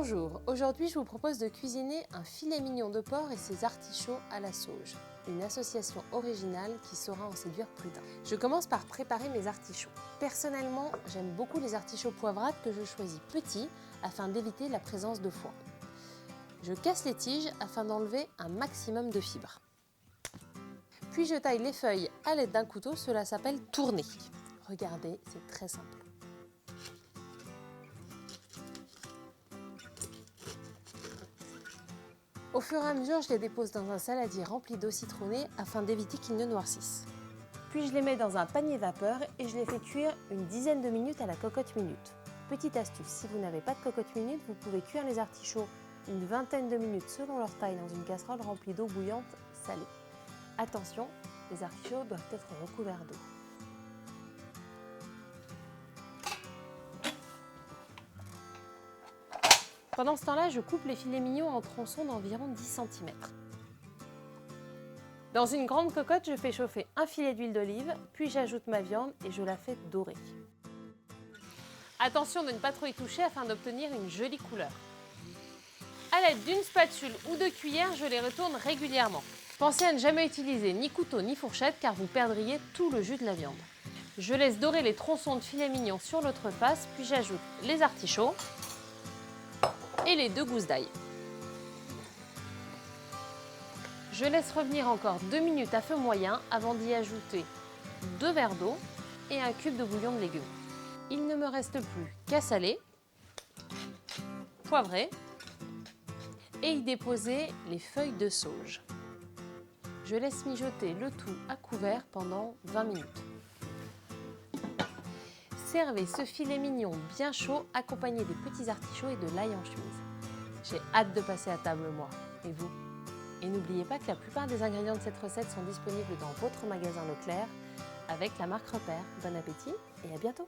Bonjour, aujourd'hui je vous propose de cuisiner un filet mignon de porc et ses artichauts à la sauge, une association originale qui saura en séduire plus d'un. Je commence par préparer mes artichauts. Personnellement, j'aime beaucoup les artichauts poivrades que je choisis petits afin d'éviter la présence de foin. Je casse les tiges afin d'enlever un maximum de fibres. Puis je taille les feuilles à l'aide d'un couteau, cela s'appelle tourner. Regardez, c'est très simple. Au fur et à mesure, je les dépose dans un saladier rempli d'eau citronnée afin d'éviter qu'ils ne noircissent. Puis je les mets dans un panier vapeur et je les fais cuire une dizaine de minutes à la cocotte minute. Petite astuce, si vous n'avez pas de cocotte minute, vous pouvez cuire les artichauts une vingtaine de minutes selon leur taille dans une casserole remplie d'eau bouillante salée. Attention, les artichauts doivent être recouverts d'eau. Pendant ce temps-là, je coupe les filets mignons en tronçons d'environ 10 cm. Dans une grande cocotte, je fais chauffer un filet d'huile d'olive, puis j'ajoute ma viande et je la fais dorer. Attention de ne pas trop y toucher afin d'obtenir une jolie couleur. À l'aide d'une spatule ou de cuillère, je les retourne régulièrement. Pensez à ne jamais utiliser ni couteau ni fourchette car vous perdriez tout le jus de la viande. Je laisse dorer les tronçons de filet mignon sur l'autre face, puis j'ajoute les artichauts et les 2 gousses d'ail. Je laisse revenir encore 2 minutes à feu moyen avant d'y ajouter 2 verres d'eau et un cube de bouillon de légumes. Il ne me reste plus qu'à saler, poivrer et y déposer les feuilles de sauge. Je laisse mijoter le tout à couvert pendant 20 minutes. Servez ce filet mignon bien chaud accompagné des petits artichauts et de l'ail en chemise. J'ai hâte de passer à table moi, et vous? Et n'oubliez pas que la plupart des ingrédients de cette recette sont disponibles dans votre magasin Leclerc avec la marque Repère. Bon appétit et à bientôt!